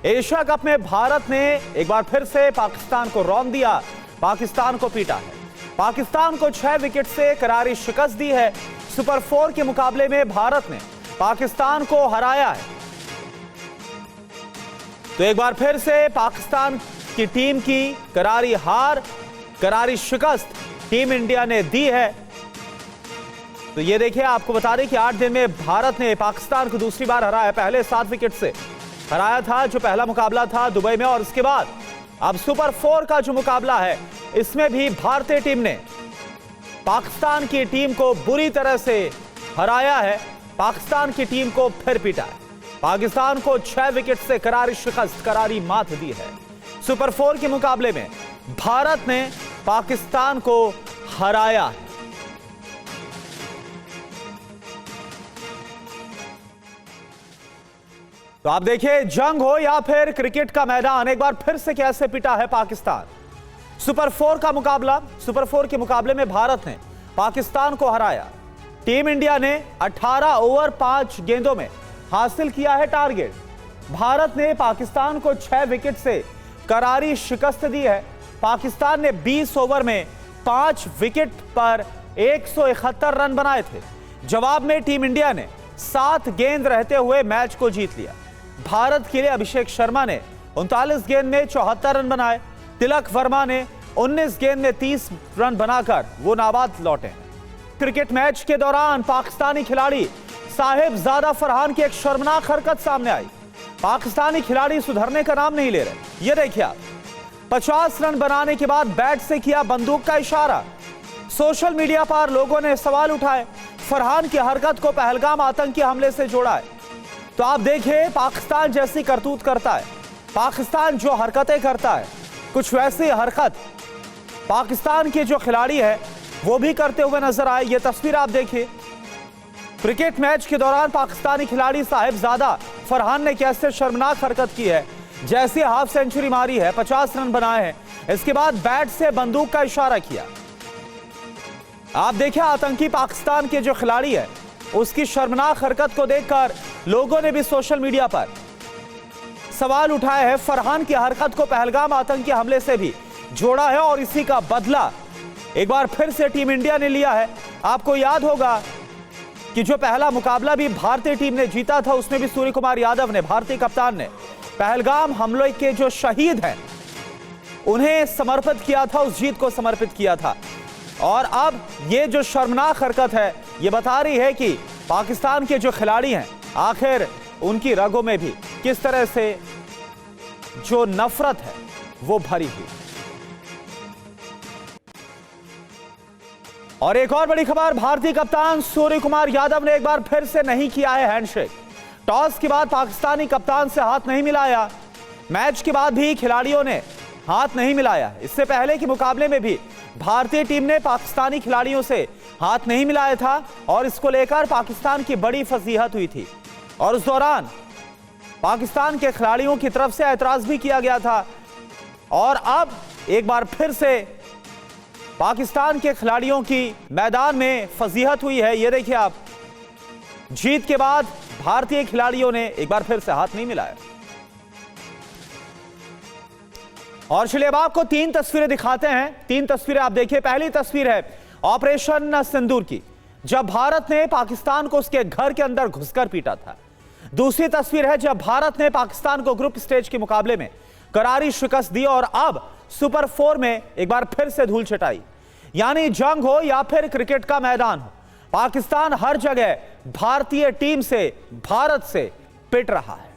Asia cup में भारत ने एक बार फिर से पाकिस्तान को रौंद दिया, पाकिस्तान को पीटा है। पाकिस्तान को 6 विकेट से करारी शिकस्त दी है। सुपर 4 के मुकाबले में भारत ने पाकिस्तान को हराया है। तो एक बार फिर से पाकिस्तान की टीम की करारी हार, करारी शिकस्त टीम इंडिया ने दी है। तो ये देखिए, आपको बता दें कि 8 दिन में भारत ने पाकिस्तान को दूसरी बार हराया। पहले 7 विकेट से हराया था, जो पहला मुकाबला था दुबई में, और उसके बाद अब सुपर 4 का जो मुकाबला है इसमें भी भारतीय टीम ने पाकिस्तान की टीम को बुरी तरह से हराया है। पाकिस्तान की टीम को फिर पीटा है। पाकिस्तान को 6 विकेट से करारी शिकस्त, करारी मात दी है। सुपर 4 के मुकाबले में भारत ने पाकिस्तान को हराया है। तो आप देखिए, जंग हो या फिर क्रिकेट का मैदान, एक बार फिर से कैसे पिटा है पाकिस्तान। सुपर 4 का मुकाबला, सुपर 4 के मुकाबले में भारत ने पाकिस्तान को हराया। टीम इंडिया ने 18 ओवर 5 गेंदों में हासिल किया है टारगेट। भारत ने पाकिस्तान को 6 विकेट से करारी शिकस्त दी है। पाकिस्तान ने 20 ओवर में 5 विकेट पर 171 रन बनाए थे। जवाब में टीम इंडिया ने 7 गेंद रहते हुए मैच को जीत लिया। भारत के लिए अभिषेक शर्मा ने 39 गेंद में 74 रन बनाए। तिलक वर्मा ने 19 गेंद में 30 रन बनाकर वो नाबाद लौटे। क्रिकेट मैच के दौरान पाकिस्तानी खिलाड़ी साहिबजादा फरहान की एक शर्मनाक हरकत सामने आई। पाकिस्तानी खिलाड़ी सुधरने का नाम नहीं ले रहे। ये देखिए आप, 50 रन बनाने के बाद बैट से किया बंदूक का इशारा। सोशल मीडिया पर लोगों ने सवाल उठाए। फरहान की हरकत को पहलगाम आतंकी हमले से जोड़ा है। तो आप देखिए, पाकिस्तान जैसी करतूत करता है, पाकिस्तान जो हरकतें करता है, कुछ वैसी हरकत पाकिस्तान के जो खिलाड़ी है वो भी करते हुए नजर आए। ये तस्वीर आप देखिए, क्रिकेट मैच के दौरान पाकिस्तानी खिलाड़ी साहिबजादा फरहान ने कैसे शर्मनाक हरकत की है। जैसे हाफ सेंचुरी मारी है, 50 रन बनाए हैं, इसके बाद बैट से बंदूक का इशारा किया। आप देखिए, आतंकी पाकिस्तान के जो खिलाड़ी है उसकी शर्मनाक हरकत को देखकर लोगों ने भी सोशल मीडिया पर सवाल उठाए हैं। फरहान की हरकत को पहलगाम आतंकी हमले से भी जोड़ा है और इसी का बदला एक बार फिर से टीम इंडिया ने लिया है। आपको याद होगा कि जो पहला मुकाबला भी भारतीय टीम ने जीता था, उसमें भी सूर्य कुमार यादव ने, भारतीय कप्तान ने, पहलगाम हमले के जो शहीद हैं उन्हें समर्पित किया था, उस जीत को समर्पित किया था। और अब ये जो शर्मनाक हरकत है ये बता रही है कि पाकिस्तान के जो खिलाड़ी हैं आखिर उनकी रगों में भी किस तरह से जो नफरत है वो भरी हुई। और एक और बड़ी खबर, भारतीय कप्तान सूर्य कुमार यादव ने एक बार फिर से नहीं किया है हैंडशेक। टॉस के बाद पाकिस्तानी कप्तान से हाथ नहीं मिलाया। मैच के बाद भी खिलाड़ियों ने हाथ नहीं मिलाया। इससे पहले के मुकाबले में भी भारतीय टीम ने पाकिस्तानी खिलाड़ियों से हाथ नहीं मिलाया था और इसको लेकर पाकिस्तान की बड़ी फजीहत हुई थी। और उस दौरान पाकिस्तान के खिलाड़ियों की तरफ से ऐतराज भी किया गया था। और अब एक बार फिर से पाकिस्तान के खिलाड़ियों की मैदान में फजीहत हुई है। ये देखिए आप, जीत के बाद भारतीय खिलाड़ियों ने एक बार फिर से हाथ नहीं मिलाया। और चलिए अब आपको 3 तस्वीरें दिखाते हैं। 3 तस्वीरें आप देखिए। पहली तस्वीर है ऑपरेशन सिंदूर की, जब भारत ने पाकिस्तान को उसके घर के अंदर घुसकर पीटा था। दूसरी तस्वीर है जब भारत ने पाकिस्तान को ग्रुप स्टेज के मुकाबले में करारी शिकस्त दी और अब सुपर 4 में एक बार फिर से धूल चटाई। यानी जंग हो या फिर क्रिकेट का मैदान हो, पाकिस्तान हर जगह भारतीय टीम से, भारत से पिट रहा है।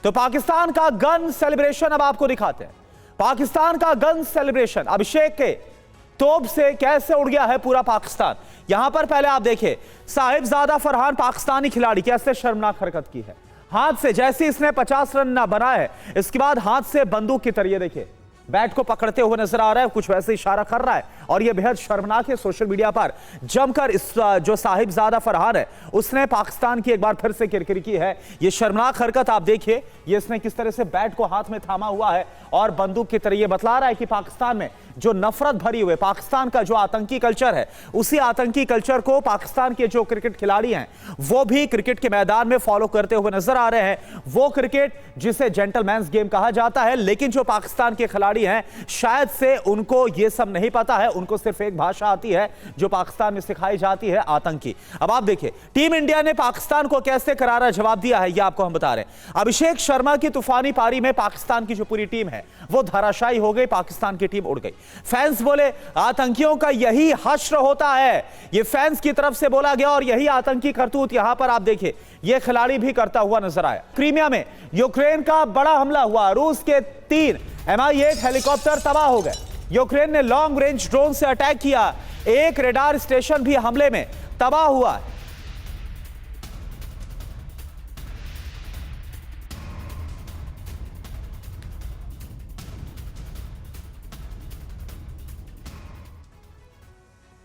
तो पाकिस्तान का गन सेलिब्रेशन अब आपको दिखाते हैं। पाकिस्तान का गन सेलिब्रेशन, अभिषेक के तोप से कैसे उड़ गया है पूरा पाकिस्तान। यहां पर पहले आप देखिए, साहिबजादा फरहान पाकिस्तानी खिलाड़ी कैसे शर्मनाक हरकत की है। हाथ से, जैसे इसने 50 रन ना बनाए है, इसके बाद हाथ से बंदूक की तरह देखिए बैट को पकड़ते हुए नजर आ रहा है, कुछ वैसे इशारा कर रहा है। और यह बेहद शर्मनाक है। सोशल मीडिया पर जमकर इस जो साहिबजादा फरहान है उसने पाकिस्तान की एक बार फिर से किरकिरी की है। यह शर्मनाक हरकत आप देखिए, ये इसने किस तरह से बैट को हाथ में थामा हुआ है और बंदूक की तरह यह बतला रहा है कि पाकिस्तान में जो नफरत भरी हुई पाकिस्तान का जो आतंकी कल्चर है, उसी आतंकी कल्चर को पाकिस्तान के जो क्रिकेट खिलाड़ी हैं वो भी क्रिकेट के मैदान में फॉलो करते हुए नजर आ रहे हैं। वो क्रिकेट जिसे जेंटलमैन्स गेम कहा जाता है, लेकिन जो पाकिस्तान के खिलाड़ी हैं शायद से उनको यह सब नहीं पता है। उनको सिर्फ एक भाषा आती है जो पाकिस्तान में सिखाई जाती है, आतंकी। अब आप देखिए टीम इंडिया ने पाकिस्तान को कैसे करारा जवाब दिया है, यह आपको हम बता रहे हैं। अभिषेक शर्मा की तूफानी पारी में पाकिस्तान की जो पूरी टीम है वो धराशायी हो गई, पाकिस्तान की टीम उड़ गई। फैंस बोले आतंकियों का यही हश्र होता है, यह फैंस की तरफ से बोला गया और यही आतंकी करतूत यहां पर आप देखिए यह खिलाड़ी भी करता हुआ नजर आया। क्रीमिया में यूक्रेन का बड़ा हमला हुआ, रूस के 3 Mi-8 हेलीकॉप्टर तबाह हो गए। यूक्रेन ने लॉन्ग रेंज ड्रोन से अटैक किया, एक रेडार स्टेशन भी हमले में तबाह हुआ।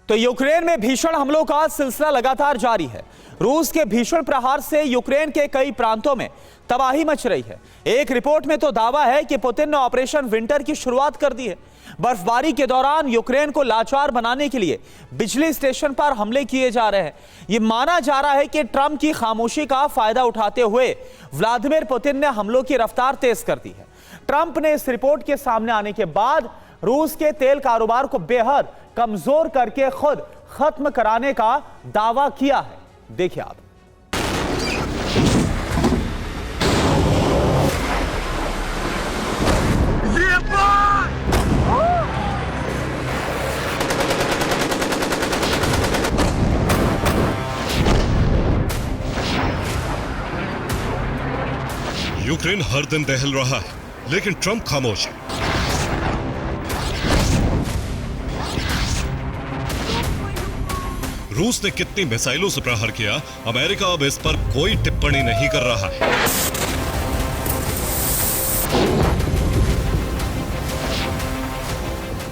तो यूक्रेन में भीषण हमलों का सिलसिला लगातार जारी है। रूस के भीषण प्रहार से यूक्रेन के कई प्रांतों में तबाही मच रही है। एक रिपोर्ट में तो दावा है कि पुतिन ने ऑपरेशन विंटर की शुरुआत कर दी है। बर्फबारी के दौरान यूक्रेन को लाचार बनाने के लिए बिजली स्टेशन पर हमले किए जा रहे हैं। यह माना जा रहा है कि ट्रंप की खामोशी का फायदा उठाते हुए व्लादिमीर पुतिन ने हमलों की रफ्तार तेज कर दी है। ट्रंप ने इस रिपोर्ट के सामने आने के बाद रूस के तेल कारोबार को बेहद कमजोर करके खुद खत्म कराने का दावा किया है। देखिए आप। यूक्रेन हर दिन दहल रहा है, लेकिन ट्रंप खामोश है। रूस ने कितनी मिसाइलों से प्रहार किया, अमेरिका अब इस पर कोई टिप्पणी नहीं कर रहा है।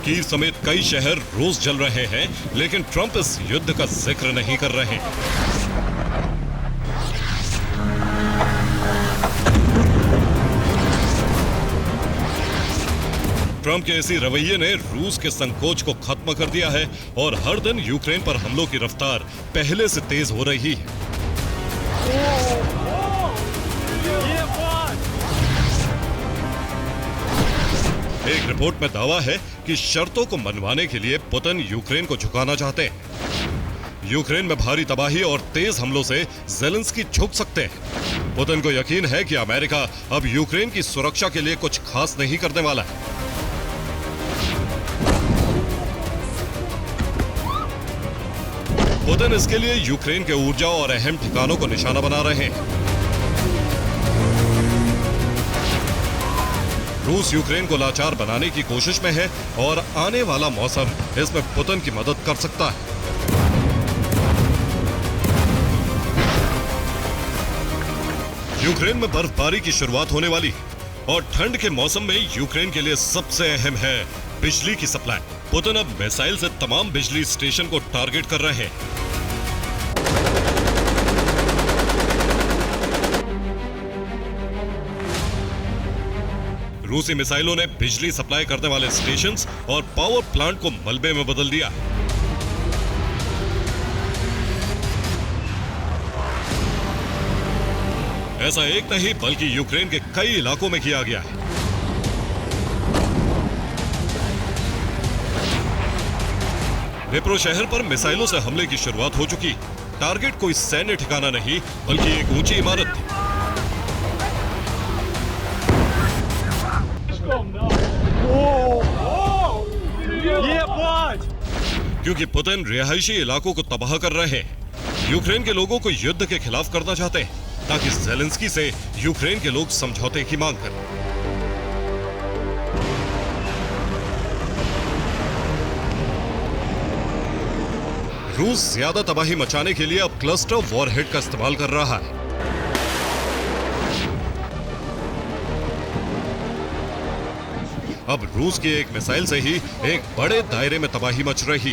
कीव समेत कई शहर रोज जल रहे हैं, लेकिन ट्रंप इस युद्ध का जिक्र नहीं कर रहे हैं। ट्रंप के इसी रवैये ने रूस के संकोच को खत्म कर दिया है और हर दिन यूक्रेन पर हमलों की रफ्तार पहले से तेज हो रही है। एक रिपोर्ट में दावा है कि शर्तों को मनवाने के लिए पुतिन यूक्रेन को झुकाना चाहते हैं। यूक्रेन में भारी तबाही और तेज हमलों से ज़ेलेंस्की झुक सकते हैं। पुतिन को यकीन है कि अमेरिका अब यूक्रेन की सुरक्षा के लिए कुछ खास नहीं करने वाला है। पुतिन इसके लिए यूक्रेन के ऊर्जा और अहम ठिकानों को निशाना बना रहे हैं। रूस यूक्रेन को लाचार बनाने की कोशिश में है और आने वाला मौसम इसमें पुतिन की मदद कर सकता है। यूक्रेन में बर्फबारी की शुरुआत होने वाली है और ठंड के मौसम में यूक्रेन के लिए सबसे अहम है बिजली की सप्लाई। पुतिन अब मिसाइल से तमाम बिजली स्टेशन को टारगेट कर रहे हैं। रूसी मिसाइलों ने बिजली सप्लाई करने वाले स्टेशंस और पावर प्लांट को मलबे में बदल दिया। ऐसा एक नहीं बल्कि यूक्रेन के कई इलाकों में किया गया है। डिप्रो शहर पर मिसाइलों से हमले की शुरुआत हो चुकी। टारगेट कोई सैन्य ठिकाना नहीं बल्कि एक ऊंची इमारत थी। क्योंकि पुतिन रिहायशी इलाकों को तबाह कर रहे हैं। यूक्रेन के लोगों को युद्ध के खिलाफ करना चाहते हैं ताकि ज़ेलेंस्की से यूक्रेन के लोग समझौते की मांग करें। रूस ज्यादा तबाही मचाने के लिए अब क्लस्टर वॉरहेड का इस्तेमाल कर रहा है। अब रूस की एक मिसाइल से ही एक बड़े दायरे में तबाही मच रही।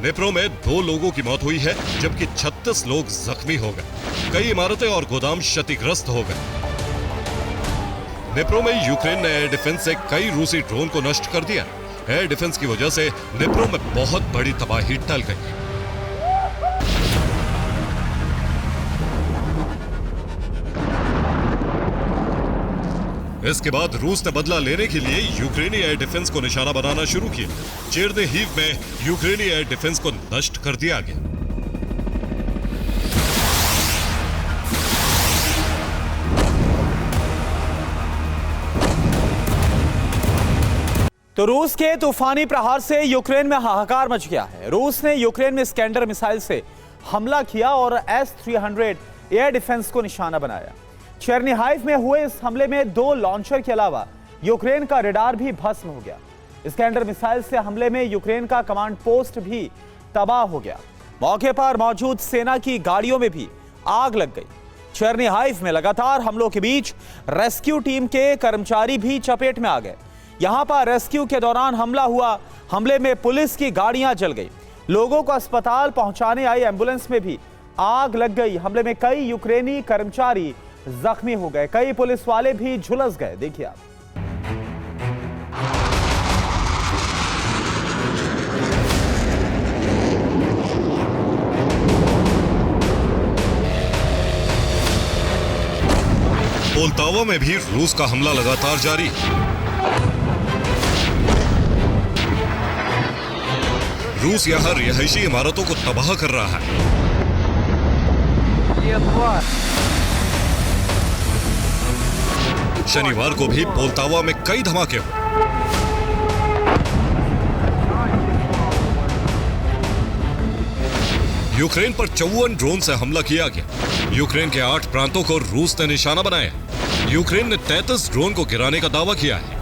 निप्रो में 2 लोगों की मौत हुई है, जबकि 36 लोग जख्मी हो गए। कई इमारतें और गोदाम क्षतिग्रस्त हो गए। निप्रो में यूक्रेन ने एयर डिफेंस से कई रूसी ड्रोन को नष्ट कर दिया। एयर डिफेंस की वजह से निप्रो में बहुत बड़ी तबाही टल गई। इसके बाद रूस ने बदला लेने के लिए यूक्रेनी एयर डिफेंस को निशाना बनाना शुरू किया। चेरनिहिव में यूक्रेनी एयर डिफेंस को नष्ट कर दिया गया। तो रूस के तूफानी प्रहार से यूक्रेन में हाहाकार मच गया है। रूस ने यूक्रेन में स्कैंडर मिसाइल से हमला किया और S-300 एयर डिफेंस को निशाना बनाया। चेरनिहाइव में हुए इस हमले में 2 लॉन्चर के अलावा यूक्रेन का रडार भी भस्म हो गया। स्कैंडर मिसाइल से हमले में यूक्रेन का कमांड पोस्ट भी तबाह हो गया। मौके पर मौजूद सेना की गाड़ियों में भी आग लग गई। चेरनिहाइव में लगातार हमलों के बीच रेस्क्यू टीम के कर्मचारी भी चपेट में आ गए। यहां पर रेस्क्यू के दौरान हमला हुआ। हमले में पुलिस की गाड़ियां जल गई। लोगों को अस्पताल पहुंचाने आई एम्बुलेंस में भी आग लग गई। हमले में कई यूक्रेनी कर्मचारी जख्मी हो गए। कई पुलिस वाले भी झुलस गए। देखिए आप। पोल्तावा में भी रूस का हमला लगातार जारी। रूस यहां रिहायशी इमारतों को तबाह कर रहा है। शनिवार को भी पोल्तावा में कई धमाके हुए। यूक्रेन पर 54 ड्रोन से हमला किया गया। यूक्रेन के 8 प्रांतों को रूस ने निशाना बनाया। यूक्रेन ने 33 ड्रोन को गिराने का दावा किया है।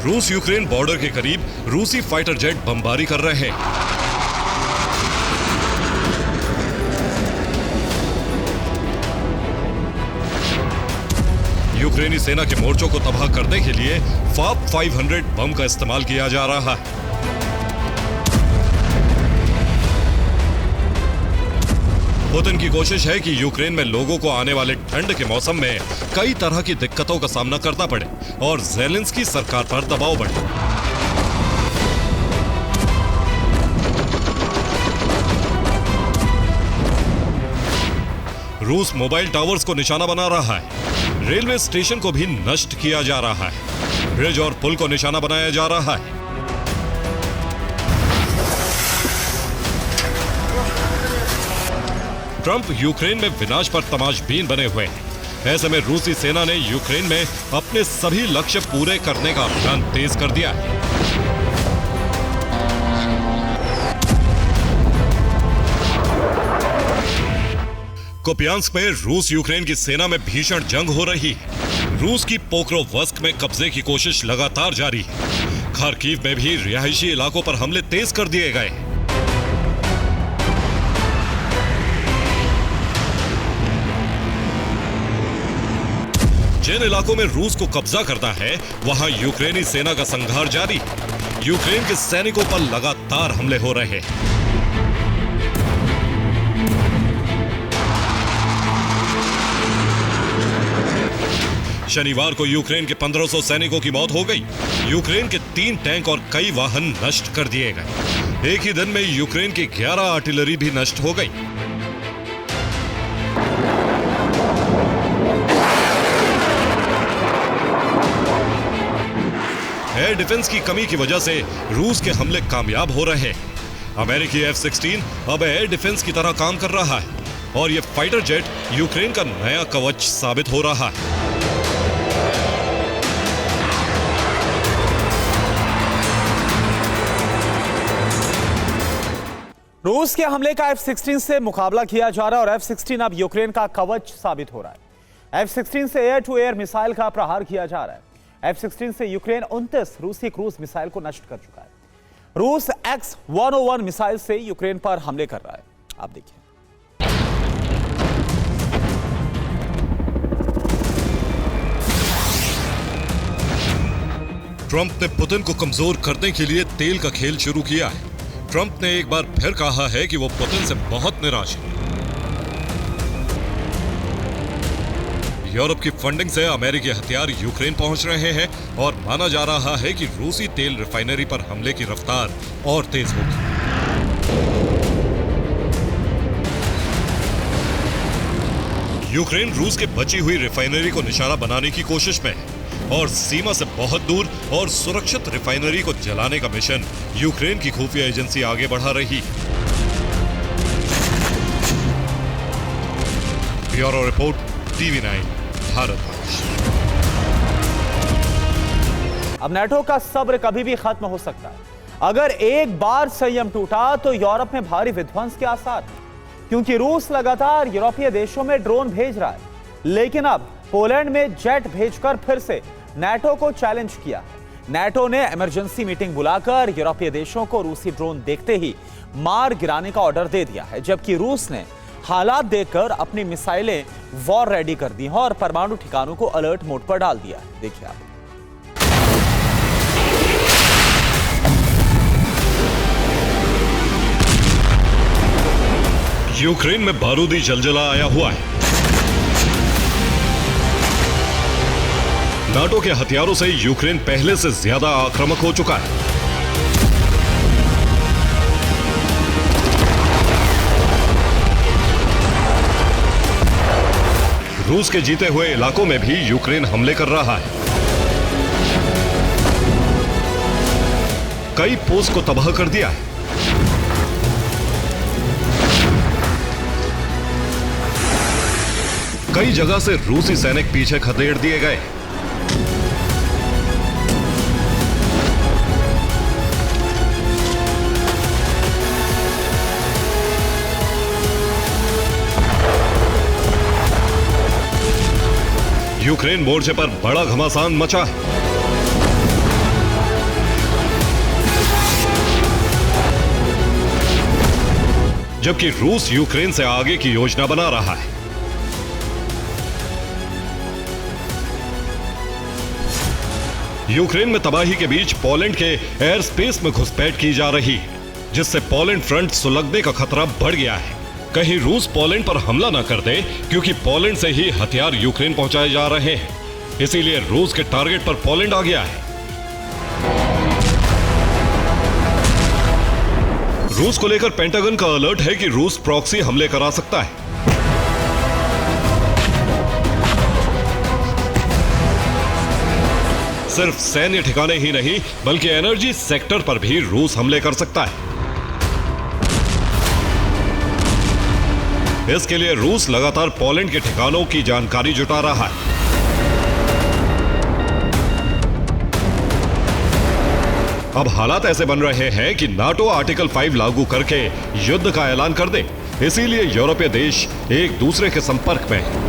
रूस यूक्रेन बॉर्डर के करीब रूसी फाइटर जेट बमबारी कर रहे हैं। यूक्रेनी सेना के मोर्चों को तबाह करने के लिए FAP 500 बम का इस्तेमाल किया जा रहा है। पुतिन की कोशिश है कि यूक्रेन में लोगों को आने वाले ठंड के मौसम में कई तरह की दिक्कतों का सामना करना पड़े और ज़ेलेंस्की सरकार पर दबाव बढ़े। रूस मोबाइल टावर्स को निशाना बना रहा है। रेलवे स्टेशन को भी नष्ट किया जा रहा है। ब्रिज और पुल को निशाना बनाया जा रहा है। ट्रंप यूक्रेन में विनाश पर तमाशबीन बने हुए हैं। ऐसे में रूसी सेना ने यूक्रेन में अपने सभी लक्ष्य पूरे करने का अभियान तेज कर दिया है। कुपियांस्क में रूस यूक्रेन की सेना में भीषण जंग हो रही है। रूस की पोक्रोवस्क में कब्जे की कोशिश लगातार जारी है। खार्किव में भी रिहायशी इलाकों पर हमले तेज कर दिए गए। जिन इलाकों में रूस को कब्जा करना है, वहां यूक्रेनी सेना का संघार जारी है। यूक्रेन के सैनिकों पर लगातार हमले हो रहे हैं। शनिवार को यूक्रेन के 1500 सैनिकों की मौत हो गई। यूक्रेन के 3 टैंक और कई वाहन नष्ट कर दिए गए। एक ही दिन में यूक्रेन की 11 आर्टिलरी भी नष्ट हो गई। एयर डिफेंस की कमी की वजह से रूस के हमले कामयाब हो रहे हैं। अमेरिकी F-16 अब एयर डिफेंस की तरह काम कर रहा है और यह फाइटर जेट यूक्रेन का नया कवच साबित हो रहा है। रूस के हमले का F-16 से मुकाबला किया जा रहा है और F-16 अब यूक्रेन का कवच साबित हो रहा है। F-16 से एयर टू एयर मिसाइल का प्रहार किया जा रहा है। F-16 से यूक्रेन 29 रूसी क्रूज मिसाइल को नष्ट कर चुका है। रूस X-101 मिसाइल से यूक्रेन पर हमले कर रहा है। आप देखिए। ट्रंप ने पुतिन को कमजोर करने के लिए तेल का खेल शुरू किया है। ट्रंप ने एक बार फिर कहा है कि वो पुतिन से बहुत निराश है। यूरोप की फंडिंग से अमेरिकी हथियार यूक्रेन पहुंच रहे हैं और माना जा रहा है कि रूसी तेल रिफाइनरी पर हमले की रफ्तार और तेज होगी। यूक्रेन रूस के बची हुई रिफाइनरी को निशाना बनाने की कोशिश में है और सीमा से बहुत दूर और सुरक्षित रिफाइनरी को जलाने का मिशन यूक्रेन की खुफिया एजेंसी आगे बढ़ा रही है। Bureau report, TV9 Bharat. अब नेटो का सब्र कभी भी खत्म हो सकता है। अगर एक बार संयम टूटा तो यूरोप में भारी विध्वंस के आसार हैं, क्योंकि रूस लगातार यूरोपीय देशों में ड्रोन भेज रहा है। लेकिन अब पोलैंड में जेट भेजकर फिर से नेटो को चैलेंज किया। नेटो ने इमरजेंसी मीटिंग बुलाकर यूरोपीय देशों को रूसी ड्रोन देखते ही मार गिराने का ऑर्डर दे दिया है, जबकि रूस ने हालात देखकर अपनी मिसाइलें वॉर रेडी कर दी हैं और परमाणु ठिकानों को अलर्ट मोड पर डाल दिया है। देखिए आप। यूक्रेन में बारूदी जलजला आया हुआ है। नाटो के हथियारों से यूक्रेन पहले से ज्यादा आक्रामक हो चुका है। रूस के जीते हुए इलाकों में भी यूक्रेन हमले कर रहा है। कई पोस्ट को तबाह कर दिया है। कई जगह से रूसी सैनिक पीछे खदेड़ दिए गए। यूक्रेन मोर्चे पर बड़ा घमासान मचा है। जबकि रूस यूक्रेन से आगे की योजना बना रहा है। यूक्रेन में तबाही के बीच पोलैंड के एयर स्पेस में घुसपैठ की जा रही है, जिससे पोलैंड फ्रंट सुलगने का खतरा बढ़ गया है। कहीं रूस पोलैंड पर हमला ना कर दे, क्योंकि पोलैंड से ही हथियार यूक्रेन पहुंचाए जा रहे हैं। इसीलिए रूस के टारगेट पर पोलैंड आ गया है। रूस को लेकर पेंटागन का अलर्ट है कि रूस प्रॉक्सी हमले करा सकता है। सिर्फ सैन्य ठिकाने ही नहीं, बल्कि एनर्जी सेक्टर पर भी रूस हमले कर सकता है। इसके लिए रूस लगातार पोलैंड के ठिकानों की जानकारी जुटा रहा है। अब हालात ऐसे बन रहे हैं कि नाटो आर्टिकल 5 लागू करके युद्ध का ऐलान कर दे। इसीलिए यूरोपीय देश एक दूसरे के संपर्क में हैं।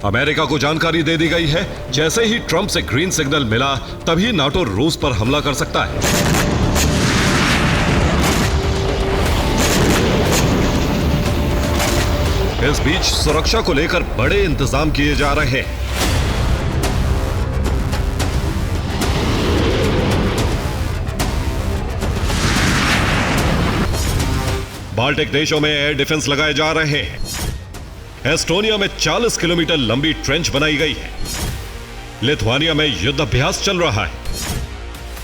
अमेरिका को जानकारी दे दी गई है, जैसे ही ट्रंप से ग्रीन सिग्नल मिला तभी नाटो रूस पर हमला कर सकता है। इस बीच सुरक्षा को लेकर बड़े इंतजाम किए जा रहे हैं। बाल्टिक देशों में एयर डिफेंस लगाए जा रहे हैं। एस्टोनिया में 40 किलोमीटर लंबी ट्रेंच बनाई गई है। लिथुआनिया में युद्ध अभ्यास चल रहा है,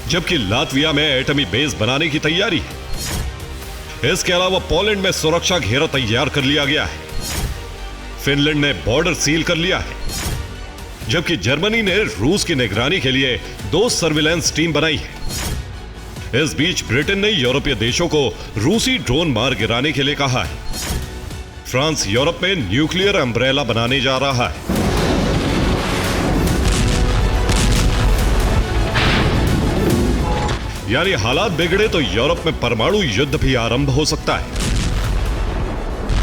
जबकि लातविया में एटमी बेस बनाने की तैयारी है। इसके अलावा पोलैंड में सुरक्षा घेरा तैयार कर लिया गया है। फिनलैंड ने बॉर्डर सील कर लिया है, जबकि जर्मनी ने रूस की निगरानी के लिए 2 सर्विलांस टीम बनाई है। इस बीच ब्रिटेन ने यूरोपीय देशों को रूसी ड्रोन मार गिराने के लिए कहा है। फ्रांस यूरोप में न्यूक्लियर अम्ब्रेला बनाने जा रहा है। यानी हालात बिगड़े तो यूरोप में परमाणु युद्ध भी आरंभ हो सकता है।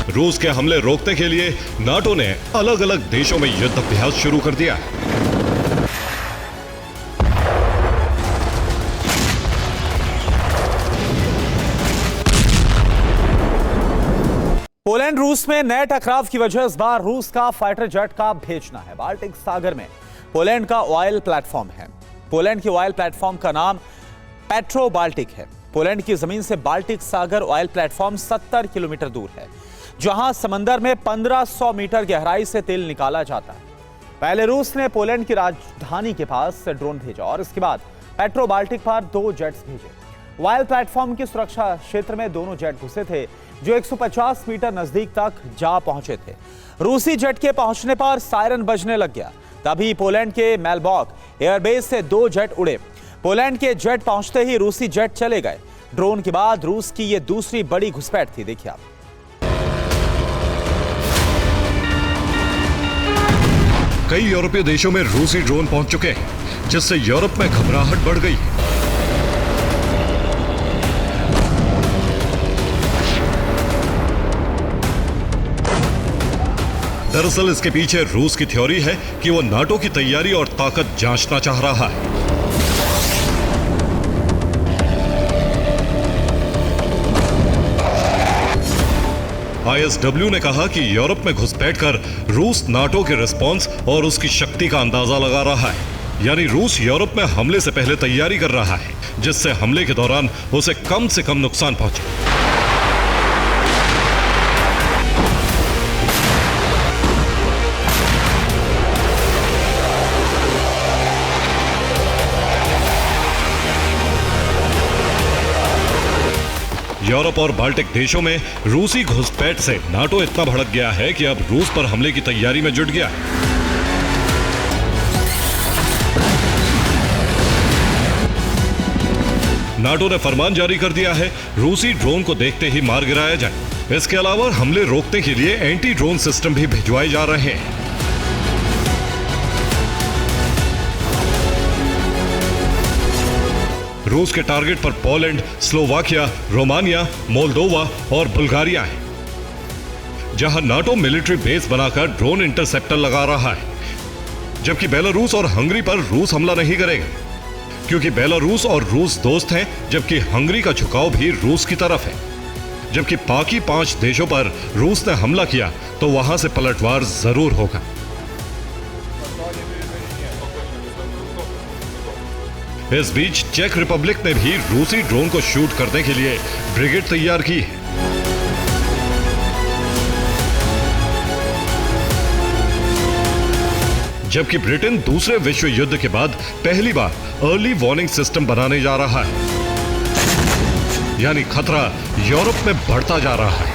रूस के हमले रोकने के लिए नाटो ने अलग अलग देशों में युद्ध अभ्यास शुरू कर दिया है। पोलैंड रूस में नए टकराव की वजह इस बार रूस का फाइटर जेट का भेजना है। बाल्टिक सागर में पोलैंड का ऑयल प्लेटफॉर्म है। पोलैंड की ऑयल प्लेटफॉर्म का नाम पेट्रो बाल्टिक है। पोलैंड की जमीन से बाल्टिक सागर ऑयल प्लेटफॉर्म 70 किलोमीटर दूर है, जहां समंदर में 1500 मीटर गहराई से तेल निकाला जाता है। पहले रूस ने पोलैंड की राजधानी के पास ड्रोन भेजा और इसके बाद पेट्रो बाल्टिक पर 2 जेट्स भेजे। ऑयल प्लेटफॉर्म की सुरक्षा क्षेत्र में दोनों जेट घुसे थे, जो 150 मीटर नजदीक तक जा पहुंचे थे। रूसी जेट के पहुंचने पर सायरन बजने लग गया। तभी पोलैंड के मेलबॉक एयरबेस से 2 जेट उड़े। पोलैंड के जेट पहुंचते ही रूसी जेट चले गए। ड्रोन के बाद रूस की यह दूसरी बड़ी घुसपैठ थी। देखिए आप। कई यूरोपीय देशों में रूसी ड्रोन पहुंच चुके हैं, जिससे यूरोप में घबराहट बढ़ गई। दरअसल इसके पीछे रूस की थ्योरी है कि वो नाटो की तैयारी और ताकत जांचना चाह रहा है। ISW ने कहा कि यूरोप में घुसपैठ कर रूस नाटो के रिस्पॉन्स और उसकी शक्ति का अंदाजा लगा रहा है। यानी रूस यूरोप में हमले से पहले तैयारी कर रहा है, जिससे हमले के दौरान उसे कम से कम नुकसान पहुंचे। यूरोप और बाल्टिक देशों में रूसी घुसपैठ से नाटो इतना भड़क गया है कि अब रूस पर हमले की तैयारी में जुट गया है। नाटो ने फरमान जारी कर दिया है, रूसी ड्रोन को देखते ही मार गिराया जाए। इसके अलावा हमले रोकने के लिए एंटी ड्रोन सिस्टम भी भिजवाए जा रहे हैं। रूस के टारगेट पर पोलैंड, स्लोवाकिया, रोमानिया, मोल्दोवा और बुल्गारिया है, जहां नाटो मिलिट्री बेस बनाकर ड्रोन इंटरसेप्टर लगा रहा है। जबकि बेलारूस और हंगरी पर रूस हमला नहीं करेगा, क्योंकि बेलारूस और रूस दोस्त हैं, जबकि हंगरी का झुकाव भी रूस की तरफ है। जबकि बाकी 5 देशों पर रूस ने हमला किया तो वहां से पलटवार जरूर होगा। इस बीच चेक रिपब्लिक ने भी रूसी ड्रोन को शूट करने के लिए ब्रिगेड तैयार की है। जबकि ब्रिटेन दूसरे विश्व युद्ध के बाद पहली बार अर्ली वार्निंग सिस्टम बनाने जा रहा है, यानी खतरा यूरोप में बढ़ता जा रहा है।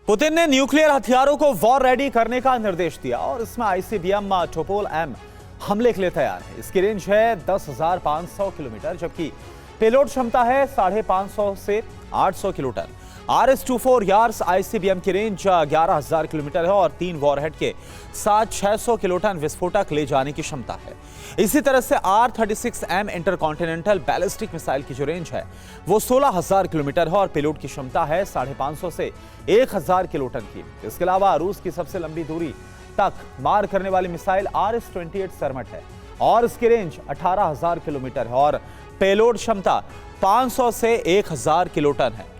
पुतिन ने न्यूक्लियर हथियारों को वॉर रेडी करने का निर्देश दिया और इसमें ICBM टोपोल M हमले के लिए तैयार है। इसकी रेंज है 10,500 किलोमीटर, जबकि पेलोड क्षमता है 550 से 800 किलोटन। RS-24 यार्स ICBM की रेंज 11,000 किलोमीटर है और 3 वॉरहेड के साथ 600 किलोटन विस्फोटक ले जाने की क्षमता है। इसी तरह से R-36M इंटरकॉन्टिनेंटल बैलिस्टिक मिसाइल की जो रेंज है वो 16,000 किलोमीटर है और पेलोड की क्षमता है 550 से 1,000 किलोटन की। इसके अलावा रूस की सबसे लंबी दूरी तक मार करने वाली मिसाइल RS-28 सरमट है और इसकी रेंज 18,000 किलोमीटर है और पेलोड क्षमता 500 से 1,000 किलोटन है।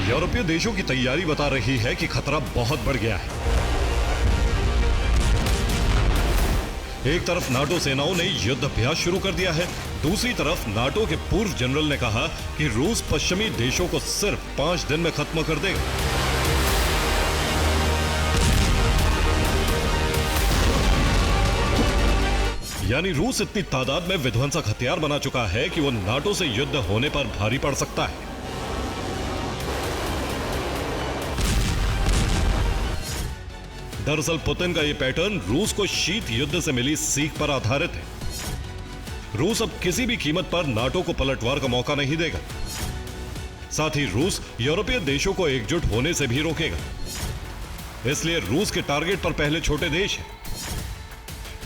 यूरोपीय देशों की तैयारी बता रही है कि खतरा बहुत बढ़ गया है। एक तरफ नाटो सेनाओं ने युद्ध अभ्यास शुरू कर दिया है, दूसरी तरफ नाटो के पूर्व जनरल ने कहा कि रूस पश्चिमी देशों को सिर्फ 5 दिन में खत्म कर देगा। यानी रूस इतनी तादाद में विध्वंसक हथियार बना चुका है कि वो नाटो से युद्ध होने पर भारी पड़ सकता है। दरअसल पुतिन का यह पैटर्न रूस को शीत युद्ध से मिली सीख पर आधारित है। रूस अब किसी भी कीमत पर नाटो को पलटवार का मौका नहीं देगा। साथ ही रूस यूरोपीय देशों को एकजुट होने से भी रोकेगा। इसलिए रूस के टारगेट पर पहले छोटे देश हैं।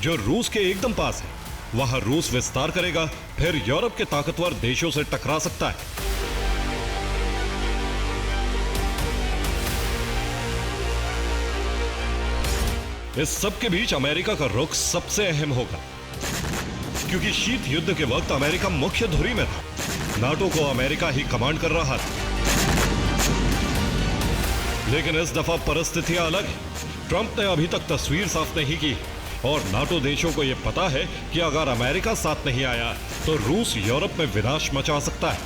जो रूस के एकदम पास है वहां रूस विस्तार करेगा, फिर यूरोप के ताकतवर देशों से टकरा सकता है। इस सब के बीच अमेरिका का रुख सबसे अहम होगा, क्योंकि शीत युद्ध के वक्त अमेरिका मुख्य धुरी में था। नाटो को अमेरिका ही कमांड कर रहा था। लेकिन इस दफा परिस्थितियां अलग है। ट्रंप ने अभी तक तस्वीर साफ नहीं की और नाटो देशों को यह पता है कि अगर अमेरिका साथ नहीं आया तो रूस यूरोप में विनाश मचा सकता है।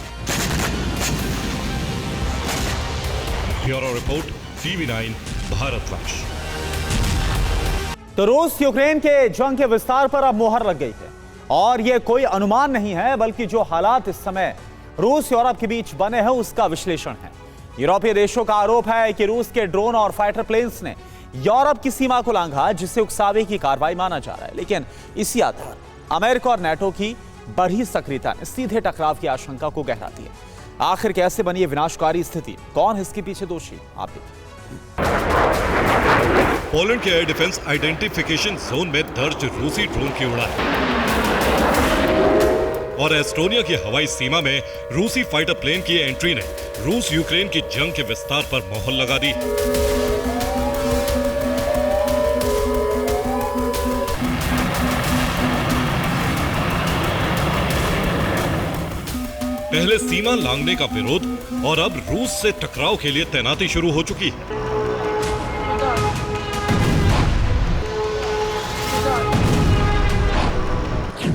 Bureau report, TV9 Bharatvarsh. तो रूस यूक्रेन के जंग के विस्तार पर अब मोहर लग गई है और यह कोई अनुमान नहीं है, बल्कि जो हालात इस समय रूस यूरोप के बीच बने हैं उसका विश्लेषण है। यूरोपीय देशों का आरोप है कि रूस के ड्रोन और फाइटर प्लेन्स ने यूरोप की सीमा को लांघा, जिसे उकसावे की कार्रवाई माना जा रहा है। लेकिन इसी आधार अमेरिका और नाटो की बढ़ी सक्रियता ने सीधे टकराव की आशंका को गहरा दिया। आखिर कैसे बनी ये विनाशकारी स्थिति, कौन है इसके पीछे दोषी, आप पोलैंड के एयर डिफेंस आइडेंटिफिकेशन जोन में दर्ज रूसी ड्रोन की उड़ान और एस्टोनिया की हवाई सीमा में रूसी फाइटर प्लेन की एंट्री ने रूस यूक्रेन की जंग के विस्तार पर मोहर लगा दी। पहले सीमा लांघने का विरोध और अब रूस से टकराव के लिए तैनाती शुरू हो चुकी है।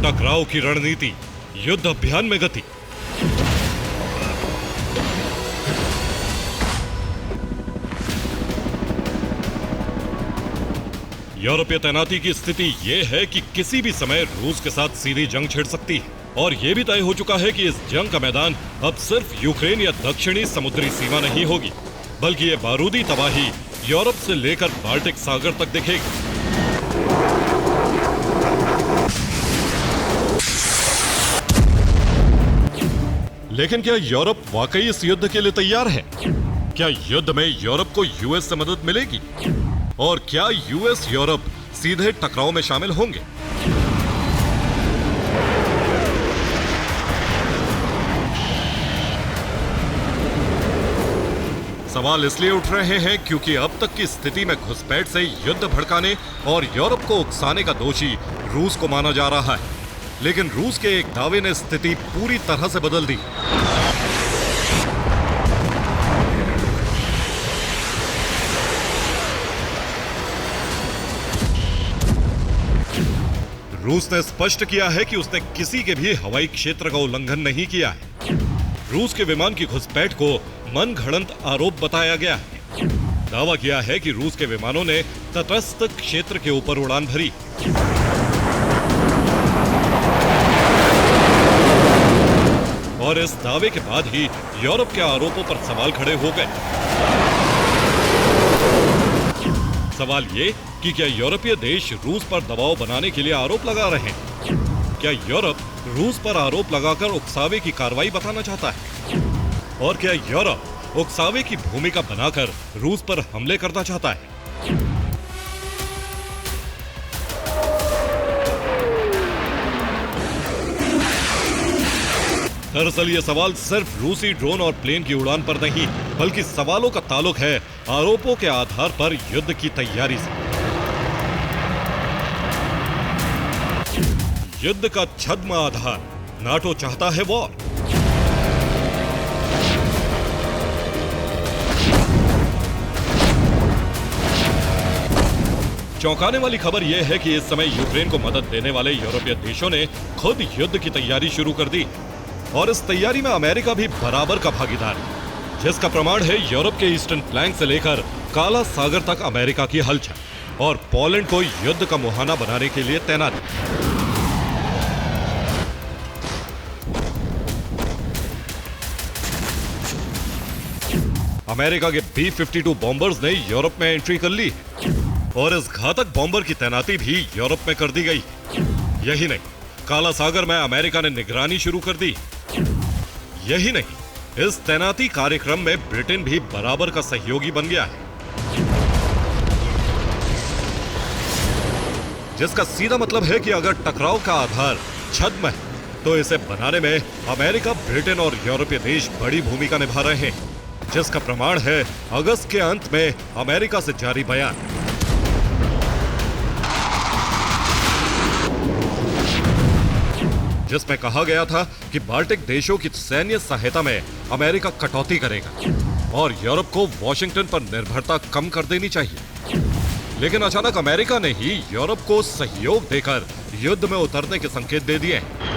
टकराव की रणनीति, युद्ध अभियान में गति। यूरोपीय तैनाती की स्थिति यह है कि किसी भी समय रूस के साथ सीधी जंग छिड़ सकती है और यह भी तय हो चुका है कि इस जंग का मैदान अब सिर्फ यूक्रेन या दक्षिणी समुद्री सीमा नहीं होगी, बल्कि यह बारूदी तबाही यूरोप से लेकर बाल्टिक सागर तक दिखेगी। लेकिन क्या यूरोप वाकई इस युद्ध के लिए तैयार है? क्या युद्ध में यूरोप को यूएस से मदद मिलेगी? और क्या यूएस यूरोप सीधे टकराव में शामिल होंगे? सवाल इसलिए उठ रहे हैं क्योंकि अब तक की स्थिति में घुसपैठ से युद्ध भड़काने और यूरोप को उकसाने का दोषी रूस को माना जा रहा है। लेकिन रूस के एक दावे ने स्थिति पूरी तरह से बदल दी। रूस ने स्पष्ट किया है कि उसने किसी के भी हवाई क्षेत्र का उल्लंघन नहीं किया है। रूस के विमान की घुसपैठ को मनगढ़ंत आरोप बताया गया है। दावा किया है कि रूस के विमानों ने तटस्थ क्षेत्र के ऊपर उड़ान भरी। और इस दावे के बाद ही यूरोप के आरोपों पर सवाल खड़े हो गए। सवाल ये कि क्या यूरोपीय देश रूस पर दबाव बनाने के लिए आरोप लगा रहे हैं? क्या यूरोप रूस पर आरोप लगाकर उकसावे की कार्रवाई बताना चाहता है? और क्या यूरोप उकसावे की भूमिका बनाकर रूस पर हमले करना चाहता है? दरअसल ये सवाल सिर्फ रूसी ड्रोन और प्लेन की उड़ान पर नहीं, बल्कि सवालों का ताल्लुक है आरोपों के आधार पर युद्ध की तैयारी से। युद्ध का छद्म आधार, नाटो चाहता है वॉर। चौंकाने वाली खबर यह है कि इस समय यूक्रेन को मदद देने वाले यूरोपीय देशों ने खुद युद्ध की तैयारी शुरू कर दी और इस तैयारी में अमेरिका भी बराबर का भागीदार है, जिसका प्रमाण है यूरोप के ईस्टर्न फ्लैंक से लेकर काला सागर तक अमेरिका की हलचल और पोलैंड को युद्ध का मुहाना बनाने के लिए तैनात। अमेरिका के B-52 बॉम्बर्स ने यूरोप में एंट्री कर ली और इस घातक बॉम्बर की तैनाती भी यूरोप में कर दी गई। यही नहीं, काला सागर में अमेरिका ने निगरानी शुरू कर दी। यही नहीं, इस तैनाती कार्यक्रम में ब्रिटेन भी बराबर का सहयोगी बन गया है, जिसका सीधा मतलब है कि अगर टकराव का आधार छद्म है तो इसे बनाने में अमेरिका, ब्रिटेन और यूरोपीय देश बड़ी भूमिका निभा रहे हैं, जिसका प्रमाण है अगस्त के अंत में अमेरिका से जारी बयान। जिसमें कहा गया था कि बाल्टिक देशों की सैन्य सहायता में अमेरिका कटौती करेगा और यूरोप को वॉशिंगटन पर निर्भरता कम कर देनी चाहिए। लेकिन अचानक अमेरिका ने ही यूरोप को सहयोग देकर युद्ध में उतरने के संकेत दे दिए।